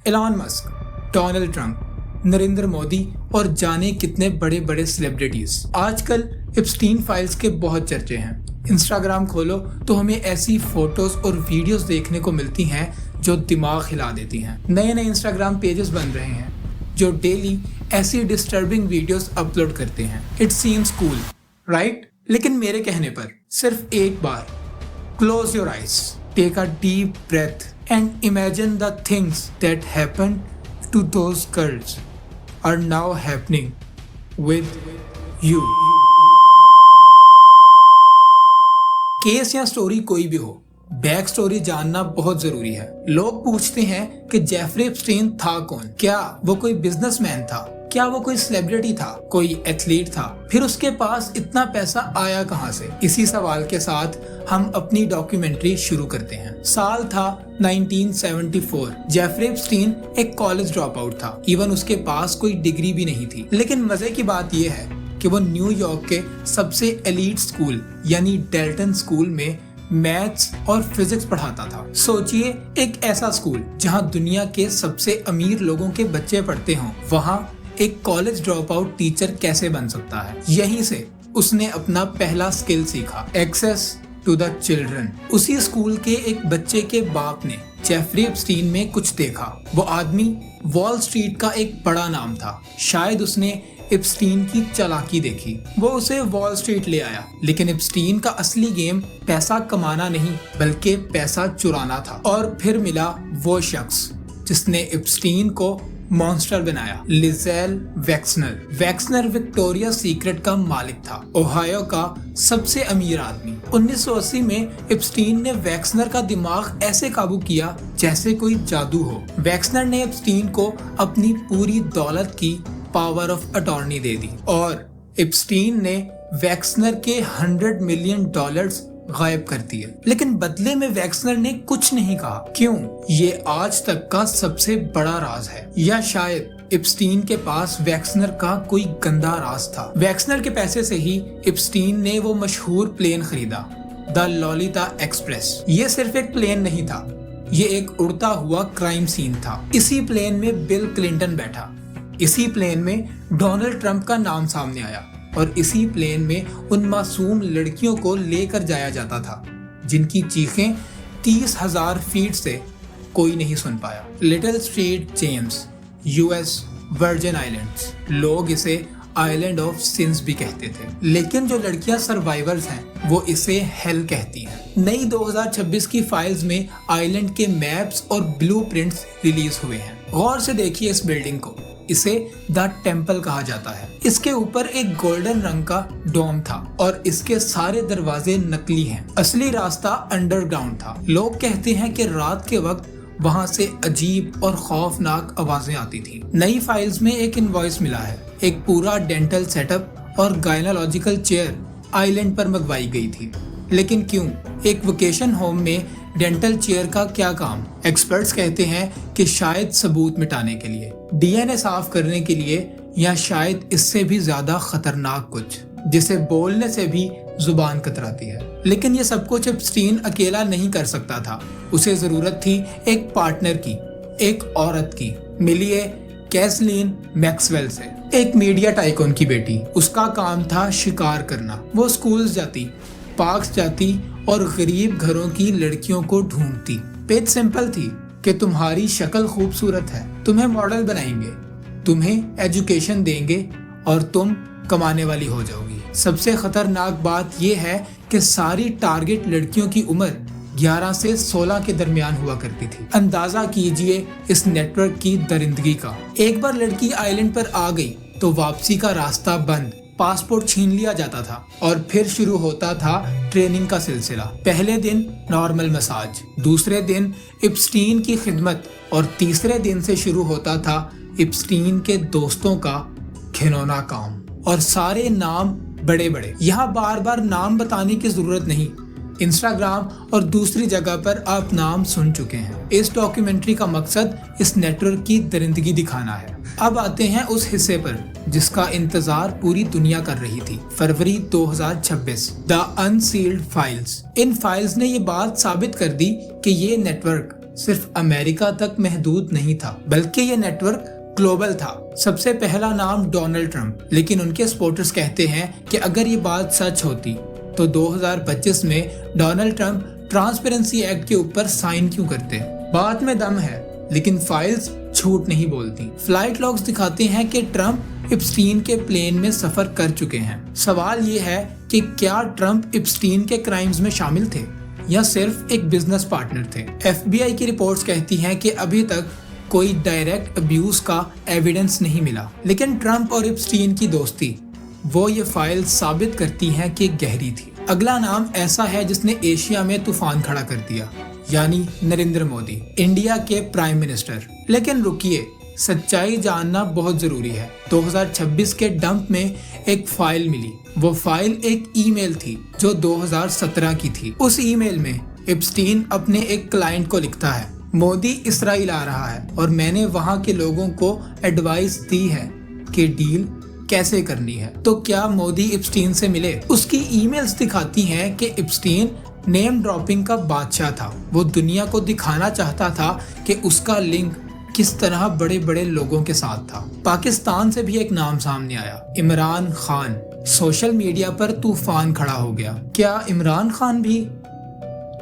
Elon Musk, Donald Trump, Narendra Modi और जाने कितने बड़े बड़े सेलिब्रिटीज। आजकल एप्स्टीन फाइल्स के बहुत चर्चे हैं। इंस्टाग्राम खोलो तो हमें ऐसी फोटोज और वीडियोस देखने को मिलती हैं जो दिमाग हिला देती हैं। नए नए इंस्टाग्राम पेजेस बन रहे हैं जो डेली ऐसी डिस्टर्बिंग वीडियोस अपलोड करते हैं। It seems cool, right? लेकिन मेरे कहने पर सिर्फ एक बार close your eyes, take a deep breath and imagine the things that happened to those girls are now happening with you. Case या स्टोरी कोई भी हो, बैक स्टोरी जानना बहुत जरूरी है। लोग पूछते हैं कि जेफरी एप्स्टीन था कौन? क्या वो कोई बिजनेसमैन था? क्या वो कोई सेलिब्रिटी था? कोई एथलीट था? फिर उसके पास इतना पैसा आया कहां से? इसी सवाल के साथ हम अपनी डॉक्यूमेंट्री शुरू करते हैं। साल था 1974। जेफरी एप्स्टीन एक कॉलेज ड्रॉप आउट था। इवन उसके पास कोई डिग्री भी नहीं थी। लेकिन मजे की बात यह है कि वो न्यूयॉर्क के सबसे एलीट स्कूल यानी डेल्टन स्कूल में मैथ्स और फिजिक्स पढ़ाता था। सोचिए, एक ऐसा स्कूल जहां दुनिया के सबसे अमीर लोगों के बच्चे पढ़ते हों, वहां एक कॉलेज ड्रॉप आउट टीचर कैसे बन सकता है? यहीं से उसने अपना पहला स्किल सीखा, एक्सेस टू द चिल्ड्रन। उसी स्कूल के एक बच्चे के बाप ने जेफरी एप्स्टीन में कुछ देखा। वो आदमी वॉल स्ट्रीट का एक बड़ा नाम था। शायद उसने एप्स्टीन की चालाकी देखी, वो उसे वॉल स्ट्रीट ले आया। लेकिन एप्स्टीन का असली गेम पैसा कमाना नहीं बल्कि पैसा चुराना था। और फिर मिला वो शख्स जिसने एप्स्टीन को मॉन्स्टर बनाया, लिजेल वैक्सनर। वैक्सनर विक्टोरिया सीक्रेट का मालिक था, ओहायो का सबसे अमीर आदमी। 1980 में एप्स्टीन ने वैक्सनर का दिमाग ऐसे काबू किया जैसे कोई जादू हो। वैक्सनर ने एप्स्टीन को अपनी पूरी दौलत की पावर ऑफ अटॉर्नी दे दी और एप्स्टीन ने वैक्सनर के $100 मिलियन गायब कर दिए। लेकिन बदले में वैक्सनर ने कुछ नहीं कहा। क्यों? ये आज तक का सबसे बड़ा राज है। या शायद एप्स्टीन के पास वैक्सनर का कोई गंदा राज था। वैक्सनर के पैसे से ही एप्स्टीन ने वो मशहूर प्लेन खरीदा, द लॉलिता एक्सप्रेस। ये सिर्फ एक प्लेन नहीं था, ये एक उड़ता हुआ क्राइम सीन था। इसी प्लेन में बिल क्लिंटन बैठा, इसी प्लेन में डोनाल्ड ट्रंप का नाम सामने आया और इसी प्लेन में उन मासूम लड़कियों को लेकर जाया जाता था जिनकी चीखें 30,000 फीट से कोई नहीं सुन पाया। Little street James, US virgin islands. लोग इसे आइलैंड ऑफ सिंस भी कहते थे, लेकिन जो लड़कियां सर्वाइवर्स हैं वो इसे हेल कहती हैं। नई 2026 की फाइल्स में आइलैंड के मैप्स और ब्लूप्रिंट्स रिलीज हुए हैं। गौर से देखिए इस बिल्डिंग को, इसे द टेम्पल कहा जाता है। इसके ऊपर एक गोल्डन रंग का डोम था और इसके सारे दरवाजे नकली हैं। असली रास्ता अंडरग्राउंड था। लोग कहते हैं कि रात के वक्त वहां से अजीब और खौफनाक आवाजें आती थी। नई फाइल्स में एक इनवॉइस मिला है। एक पूरा डेंटल सेटअप और गायनोलॉजिकल चेयर आइलैंड पर मंगवाई गई थी। लेकिन क्यों? एक वेकेशन होम में डेंटल चेयर का क्या काम? एक्सपर्ट्स कहते हैं कि शायद सबूत मिटाने के लिए, डीएनए साफ करने के लिए, या शायद इससे भी ज्यादा खतरनाक कुछ जिसे बोलने से भी जुबान कतराती है। लेकिन ये सब कुछ एप्स्टीन अकेला नहीं कर सकता था। उसे जरूरत थी एक पार्टनर की, एक औरत की। मिलिए कैसलीन मैक्सवेल से, एक मीडिया टाइकून की बेटी। उसका काम था शिकार करना। वो स्कूल्स जाती, पार्क्स जाती और गरीब घरों की लड़कियों को ढूंढती। पेज सिंपल थी कि तुम्हारी शक्ल खूबसूरत है, तुम्हें मॉडल बनाएंगे, तुम्हें एजुकेशन देंगे और तुम कमाने वाली हो जाओगी। सबसे खतरनाक बात यह है कि सारी टारगेट लड़कियों की उम्र 11 से 16 के दरमियान हुआ करती थी। अंदाजा कीजिए इस नेटवर्क की दरिंदगी का। एक बार लड़की आइलैंड पर आ गई तो वापसी का रास्ता बंद, पासपोर्ट छीन लिया जाता था और फिर शुरू होता था ट्रेनिंग का सिलसिला। पहले दिन नॉर्मल मसाज, दूसरे दिन एप्स्टीन की खिदमत और तीसरे दिन से शुरू होता था एप्स्टीन के दोस्तों का घिनौना काम। और सारे नाम बड़े बड़े। यहाँ बार बार नाम बताने की जरूरत नहीं, इंस्टाग्राम और दूसरी जगह पर आप नाम सुन चुके हैं। इस डॉक्यूमेंट्री का मकसद इस नेटवर्क की दरिंदगी दिखाना है। अब आते हैं उस हिस्से पर जिसका इंतजार पूरी दुनिया कर रही थी। फरवरी 2026, the unsealed files. In files ने ये बात साबित कर दी कि ये नेटवर्क सिर्फ अमेरिका तक महदूद नहीं था, बल्कि ये नेटवर्क ग्लोबल था। सबसे पहला नाम डोनाल्ड ट्रंप, लेकिन उनके सपोर्टर्स कहते हैं कि अगर ये बात सच होती तो 2025 में डोनाल्ड ट्रंप ट्रांसपेरेंसी एक्ट के ऊपर साइन क्यों करते। बात में दम है, लेकिन फाइल्स झूठ नहीं बोलती। फ्लाइट लॉग्स दिखाते हैं कि ट्रंप इप्स्टीन के प्लेन में सफर कर चुके हैं। सवाल ये है कि क्या ट्रंप इप्स्टीन के क्राइम्स में शामिल थे या सिर्फ एक बिजनेस पार्टनर थे। FBI की रिपोर्ट्स कहती हैं कि अभी तक कोई डायरेक्ट अब्यूज का एविडेंस नहीं मिला, लेकिन ट्रंप और इप्स्टीन की दोस्ती वो ये फाइल साबित करती हैं कि गहरी थी। अगला नाम ऐसा है जिसने एशिया में तूफान खड़ा कर दिया, यानी नरेंद्र मोदी, इंडिया के प्राइम मिनिस्टर। लेकिन रुकिए, सच्चाई जानना बहुत जरूरी है। 2026 के डंप में एक फाइल मिली। वो फाइल एक ईमेल थी जो 2017 की थी। उस ईमेल में इप्स्टीन अपने एक क्लाइंट को लिखता है, मोदी इसराइल आ रहा है और मैंने वहां के लोगों को एडवाइस दी है कि डील कैसे करनी है। तो क्या मोदी इप्स्टीन से मिले? उसकी ईमेल्स दिखाती हैं कि इप्स्टीन नेम ड्रॉपिंग का बादशाह था। वो दुनिया को दिखाना चाहता था कि उसका लिंक किस तरह बड़े बड़े लोगों के साथ था। पाकिस्तान से भी एक नाम सामने आया, इमरान खान। सोशल मीडिया पर तूफान खड़ा हो गया। क्या इमरान खान भी?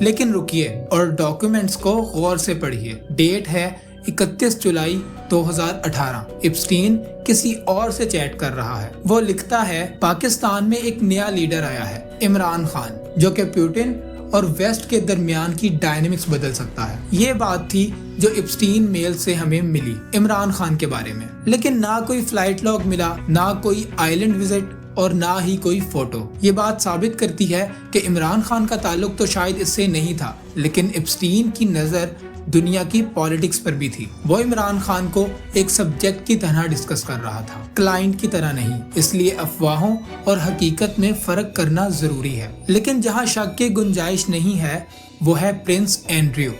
लेकिन रुकिए और डॉक्यूमेंट्स को गौर से पढ़िए। डेट है 31 जुलाई 2018। इप्स्टीन किसी और से चैट कर रहा है। वो लिखता है, पाकिस्तान में एक नया लीडर आया है, इमरान खान, जो कि पुतिन और वेस्ट के दरमियान की डायनेमिक्स बदल सकता है। ये बात थी जो इप्स्टीन मेल से हमें मिली इमरान खान के बारे में। लेकिन ना कोई फ्लाइट लॉग मिला, ना कोई आइलैंड विजिट और ना ही कोई फोटो। ये बात साबित करती है कि इमरान खान का ताल्लुक तो शायद इससे नहीं था, लेकिन इप्स्टीन की नजर दुनिया की पॉलिटिक्स पर भी थी। वो इमरान खान को एक सब्जेक्ट की तरह डिस्कस कर रहा था, क्लाइंट की तरह नहीं। इसलिए अफवाहों और हकीकत में फर्क करना जरूरी है। लेकिन जहां शक की गुंजाइश नहीं है वो है प्रिंस एंड्रयू,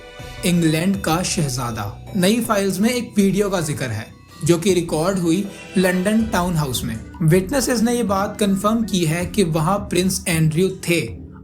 इंग्लैंड का शहजादा। नई फाइल्स में एक वीडियो का जिक्र है जो कि रिकॉर्ड हुई लंदन टाउन हाउस में। विटनेसेस ने ये बात कंफर्म की है कि वहां प्रिंस एंड्रयू थे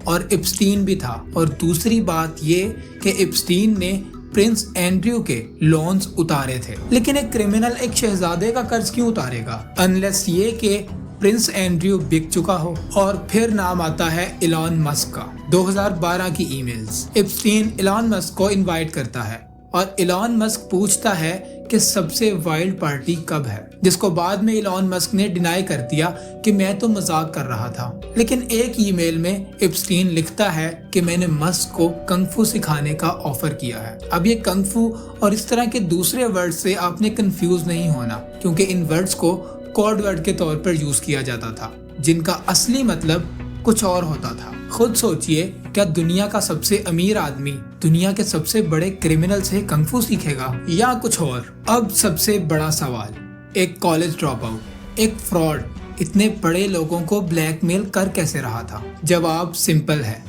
और इप्स्टीन भी था। और दूसरी बात ये कि इप्स्टीन ने प्रिंस एंड्रयू के लोन्स उतारे थे। लेकिन एक क्रिमिनल एक शहजादे का कर्ज क्यों उतारेगा, अनलेस ये कि प्रिंस एंड्रयू बिक चुका हो। और फिर नाम आता है इलॉन मस्क का। 2012 की ईमेल्स। इप्स्टीन इलॉन मस्क को इनवाइट करता है और इलॉन मस्क पूछता है कि सबसे वाइल्ड पार्टी कब है, जिसको बाद में इलॉन मस्क ने डिनाई कर दिया कि मैं तो मजाक कर रहा था। लेकिन एक ईमेल में इप्स्टीन लिखता है कि मैंने मस्क को कंगफू सिखाने का ऑफर किया है। अब ये कंगफू और इस तरह के दूसरे वर्ड से आपने कंफ्यूज नहीं होना, क्योंकि इन वर्ड्स को कोड वर्ड के तौर पर यूज किया जाता था, जिनका असली मतलब कुछ और होता था। खुद सोचिए, क्या दुनिया का सबसे अमीर आदमी दुनिया के सबसे बड़े क्रिमिनल से कंगफू सीखेगा या कुछ और? अब सबसे बड़ा सवाल, एक कॉलेज ड्रॉप आउट, एक फ्रॉड इतने बड़े लोगों को ब्लैकमेल कर कैसे रहा था? जवाब सिंपल है,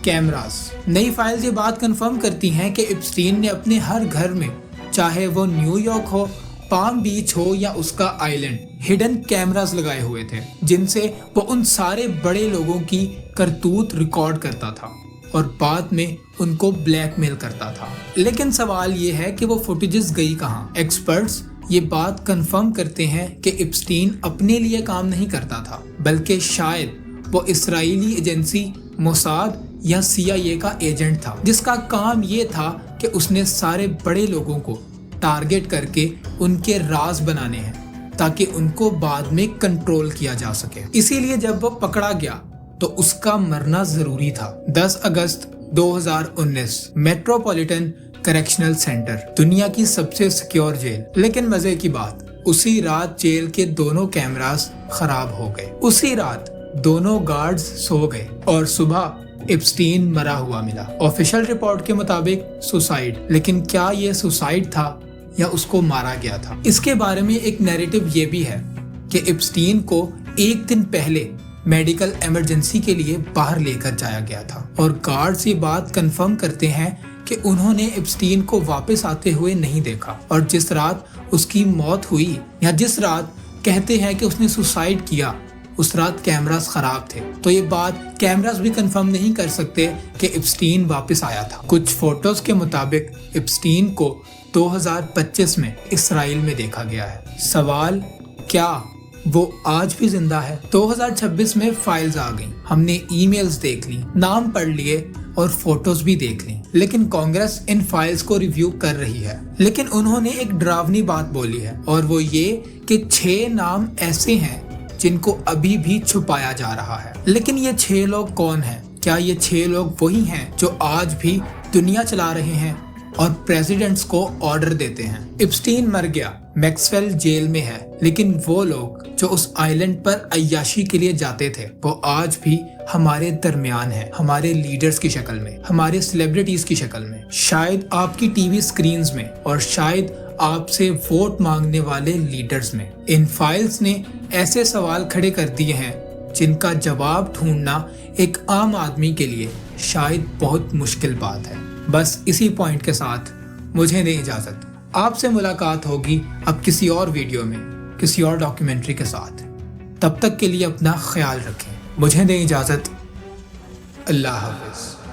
कैमरास। नई फाइल्स ये बात कंफर्म करती हैं कि इप्स्टीन ने अपने हर घर में, चाहे वो न्यूयॉर्क हो, पाम बीच हो या उसका आइलैंड, हिडन कैमरास लगाए हुए थे, जिनसे वो उन सारे बड़े लोगों की करतूत रिकॉर्ड करता था और बाद में उनको ब्लैकमेल करता था। लेकिन सवाल ये है कि वो फुटेजेस गई कहाँ? एक्सपर्ट्स ये बात कंफर्म करते हैं कि इप्स्टीन अपने लिए काम नहीं करता था, बल्कि शायद वो इस्राएली एजेंसी मोसाद या CIA का एजेंट था, जिसका काम ये था कि उसने सारे बड़े लोगों को टारगेट करके उनके राज बनाने हैं ताकि उनको बाद में कंट्रोल किया जा सके। इसीलिए जब वो पकड़ा गया तो उसका मरना जरूरी था। 10 अगस्त 2019, मेट्रोपॉलिटन करेक्शनल सेंटर, दुनिया की सबसे सिक्योर जेल। लेकिन मजे की बात, उसी रात जेल के दोनों कैमरास खराब हो गए। उसी रात दोनों गार्ड्स सो गए और सुबह इप्स्टीन मरा हुआ मिला। ऑफिशियल रिपोर्ट के मुताबिक सुसाइड। लेकिन क्या ये सुसाइड था या उसको मारा गया था? इसके बारे में एक नैरेटिव ये भी है कि इप्स्टीन को एक दिन पहले मेडिकल इमरजेंसी के लिए बाहर लेकर जाया गया था और गार्ड्स ये बात कंफर्म करते हैं कि उन्होंने इप्स्टीन को वापस आते हुए नहीं देखा। और जिस रात उसकी मौत हुई या जिस रात कहते हैं कि उसने सुसाइड किया, उस रात कैमरास खराब थे, तो ये बात कैमरास भी कंफर्म नहीं कर सकते कि एप्स्टीन वापस आया था। कुछ फोटोज के मुताबिक एप्स्टीन को 2025 में इसराइल में देखा गया है। सवाल, क्या वो आज भी जिंदा है? 2026 में फाइल्स आ गई, हमने ईमेल्स देख ली, नाम पढ़ लिए और फोटोज भी देख ली, लेकिन कांग्रेस इन फाइल्स को रिव्यू कर रही है। लेकिन उन्होंने एक डरावनी बात बोली है, और वो ये कि 6 नाम ऐसे हैं जिनको अभी भी छुपाया जा रहा है। लेकिन ये 6 लोग कौन हैं? क्या ये 6 लोग वही हैं जो आज भी दुनिया चला रहे हैं और प्रेसिडेंट्स को ऑर्डर देते हैं? एप्स्टीन मर गया, मैक्सवेल जेल में है, लेकिन वो लोग जो उस आइलैंड पर अय्याशी के लिए जाते थे वो आज भी हमारे दरमियान हैं, हमारे लीडर्स की शक्ल में, हमारे सेलिब्रिटीज की शक्ल में, शायद आपकी टीवी स्क्रीन्स में, और शायद आपसे वोट मांगने वाले लीडर्स में। इन फाइल्स ने ऐसे सवाल खड़े कर दिए हैं जिनका जवाब ढूंढना एक आम आदमी के लिए शायद बहुत मुश्किल बात है। बस इसी पॉइंट के साथ मुझे दें इजाजत। आपसे मुलाकात होगी अब किसी और वीडियो में, किसी और डॉक्यूमेंट्री के साथ। तब तक के लिए अपना ख्याल रखें। मुझे दें इजाजत। अल्लाह हाफ़िज़।